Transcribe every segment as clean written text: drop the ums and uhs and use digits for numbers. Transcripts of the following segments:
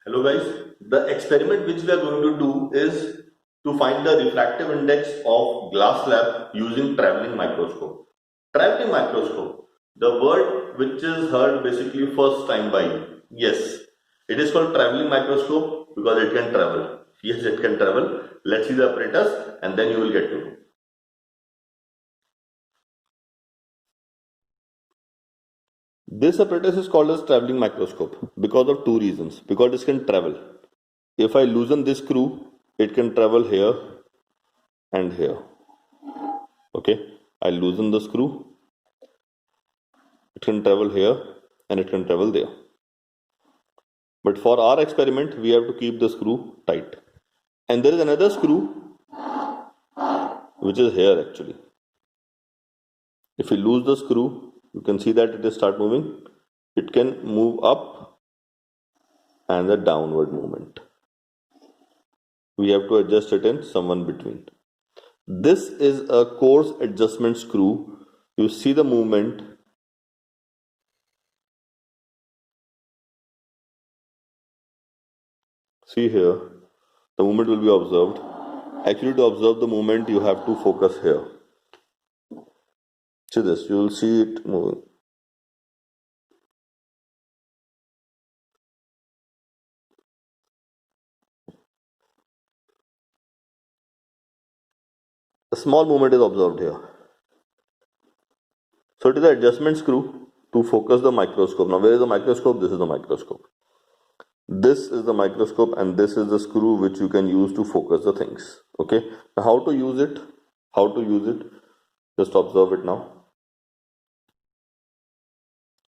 Hello guys, the experiment which we are going to do is to find the refractive index of glass slab using traveling microscope. Traveling microscope, the word which is heard basically first time by you. Yes, it is called traveling microscope because it can travel. Yes, it can travel. Let's see the apparatus and then you will get to know. This apparatus is called as traveling microscope because of two reasons. Because it can travel. If I loosen this screw, it can travel here and here. Okay, I loosen the screw, it can travel here and it can travel there. But for our experiment, we have to keep the screw tight. And there is another screw which is here actually. If we lose the screw, you can see that it will start moving. It can move up and the downward movement. We have to adjust it in someone between. This is a coarse adjustment screw. You see the movement. See here, the movement will be observed. Actually, to observe the movement, you have to focus here. See this, you will see it moving. A small movement is observed here. So it is the adjustment screw to focus the microscope. Now where is the microscope? This is the microscope. This is the microscope and this is the screw which you can use to focus the things. Okay. Now how to use it? How to use it? Just observe it now.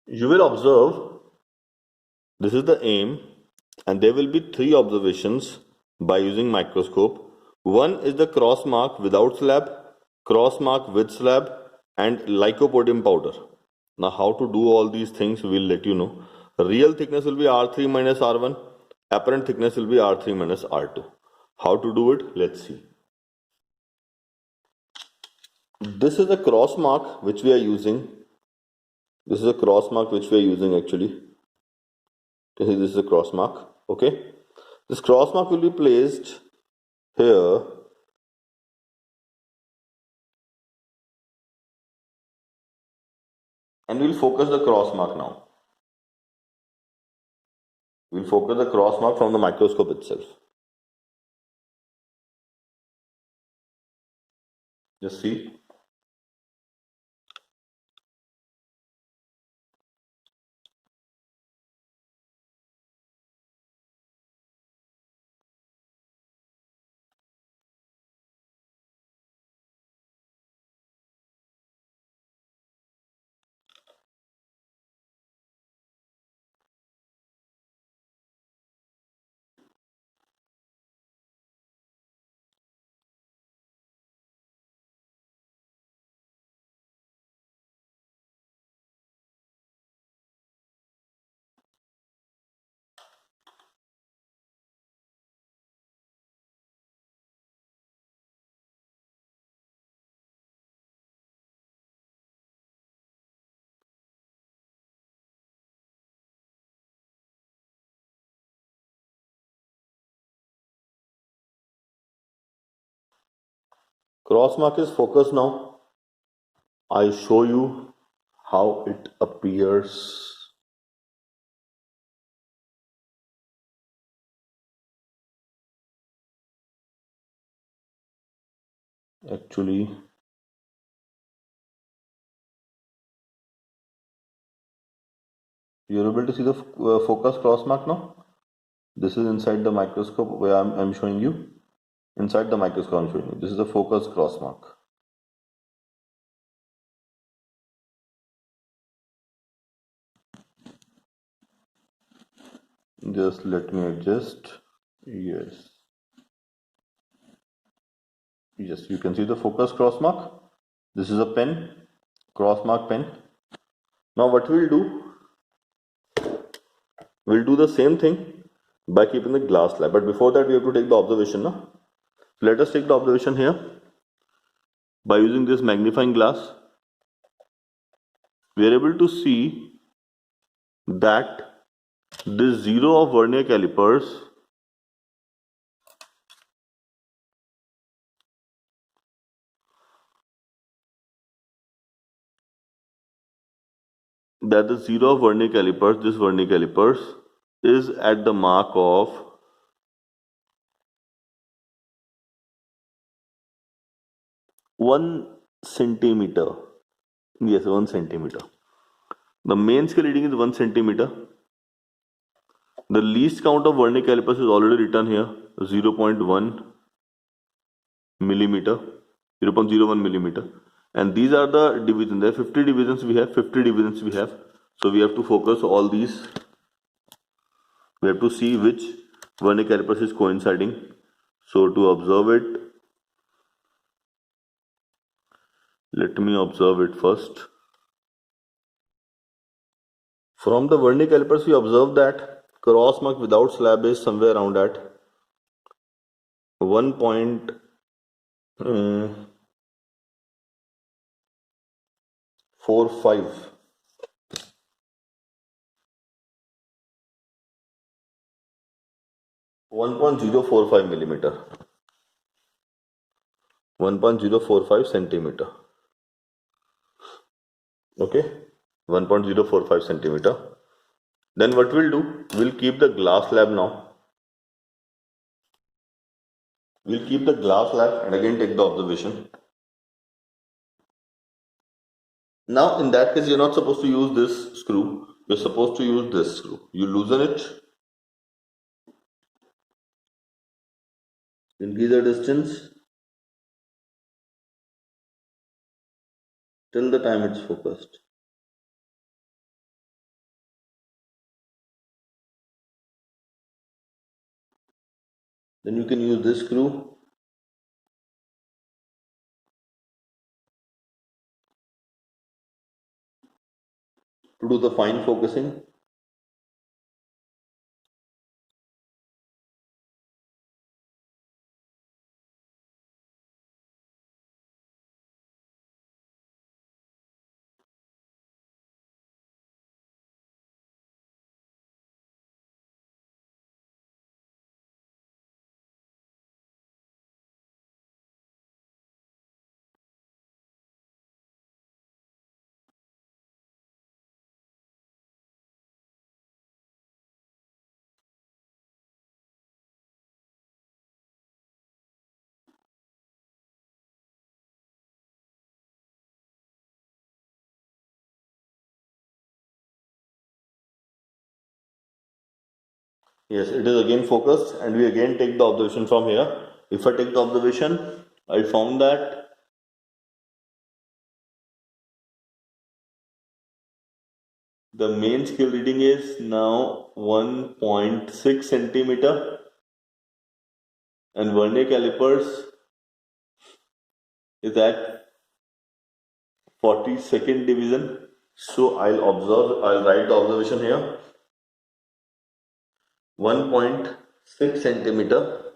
You will observe this is the aim and there will be three observations by using microscope. One is the cross mark without slab, cross mark with slab and lycopodium powder. Now how to do all these things we will let you know. Real thickness will be R3 minus R1, apparent thickness will be R3 minus R2. How to do it? Let's see. This is a cross mark which we are using. This is a cross mark which we are using actually. This is a cross mark. Okay. This cross mark will be placed here and we'll focus the cross mark now. We'll focus the cross mark from the microscope itself. Just see. Cross mark is focused now. I show you how it appears. Actually, you're able to see the focus cross mark now. This is inside the microscope where I'm showing you. Inside the microscope I'm showing you. This is the focus cross mark. Just let me adjust. Yes. Yes, you can see the focus cross mark. This is a pen, cross mark pen. Now what we'll do the same thing by keeping the glass slab. But before that, we have to take the observation. No? Let us take the observation here. By using this magnifying glass, we are able to see that This zero of vernier calipers this vernier calipers is at the mark of 1 centimeter. Yes, 1 centimeter. The main scale reading is 1 centimeter. The least count of vernier calipers is already written here, 0.1 millimeter, 0.01 millimeter. And these are the divisions. There are 50 divisions we have, 50 divisions we have. So we have to focus all these. We have to see which vernier calipers is coinciding. So to observe it, let me observe it first. From the vernier calipers, we observe that cross mark without slab is somewhere around at 1.45. 1.045 millimeter. 1.045 centimeter. Okay, 1.045 centimeter. Then what we'll do, we'll keep the glass slab now. We'll keep the glass slab and again take the observation. Now in that case, you're not supposed to use this screw. You're supposed to use this screw. You loosen it, increase the distance till the time it's focused. Then you can use this screw to do the fine focusing. Yes, it is again focused and we again take the observation from here. If I take the observation, I found that the main scale reading is now 1.6 centimeter and vernier calipers is at 42nd division. So I'll write the observation here. 1.6 centimeter.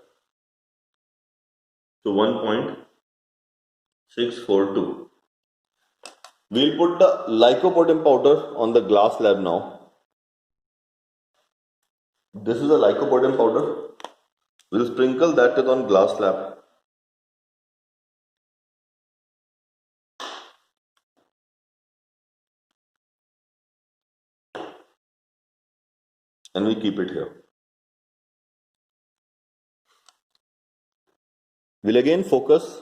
So 1.642. We'll put the lycopodium powder on the glass slab now. This is the lycopodium powder. We'll sprinkle that on glass slab. And we keep it here. We'll again focus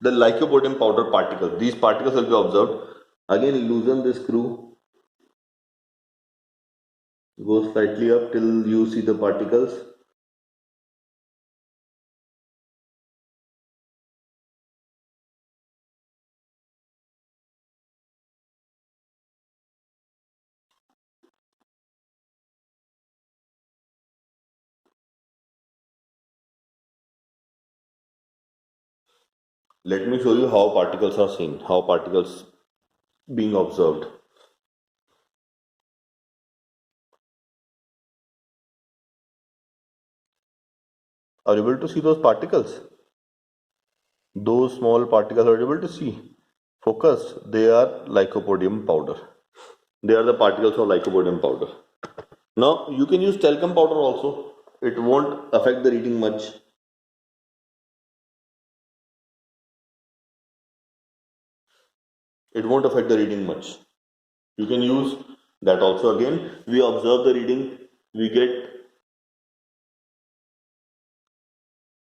the lycopodium powder particles. These particles will be observed. Again loosen the screw. Go slightly up till you see the particles. Let me show you how particles are seen, how particles being observed. Are you able to see those particles? Those small particles are you able to see? Focused, they are lycopodium powder. They are the particles of lycopodium powder. Now you can use talcum powder also. It won't affect the reading much. It won't affect the reading much. You can use that also. Again, we observe the reading. We get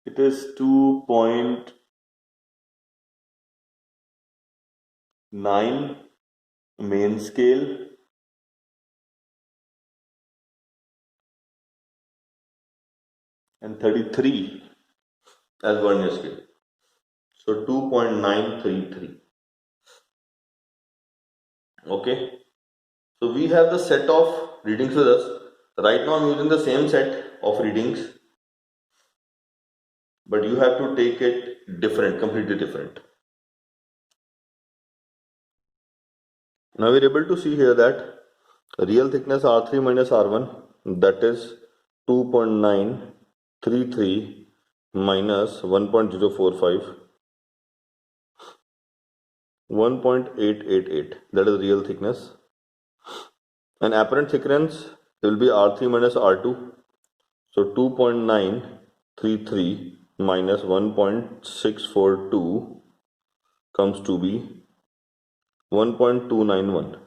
it is 2.9 main scale and 33 as vernier scale. So 2.933. Okay. So we have the set of readings with us. Right now I'm using the same set of readings, but you have to take it different, completely different. Now we're able to see here that real thickness R3 minus R1, that is 2.933 minus 1.045, 1.888, that is real thickness. And apparent thickness will be R3 minus R2. So 2.933 minus 1.642 comes to be 1.291.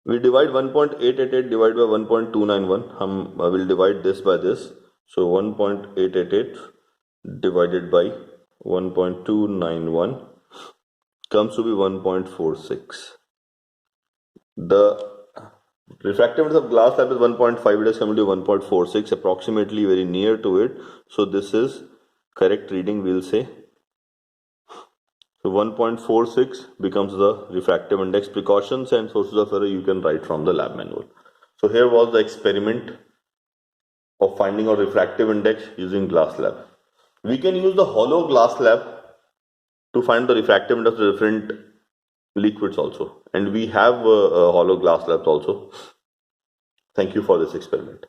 We divide 1.888 divided by 1.291. I will divide this by this. So 1.888 divided by 1.291 comes to be 1.46. The refractive index of glass slab is 1.5. It is coming to 1.46, approximately very near to it. So this is correct reading, we'll say. So 1.46 becomes the refractive index. Precautions and sources of error you can write from the lab manual. So here was the experiment of finding a refractive index using glass slab. We can use the hollow glass slab to find the refractive index of different liquids also. And we have hollow glass slabs also. Thank you for this experiment.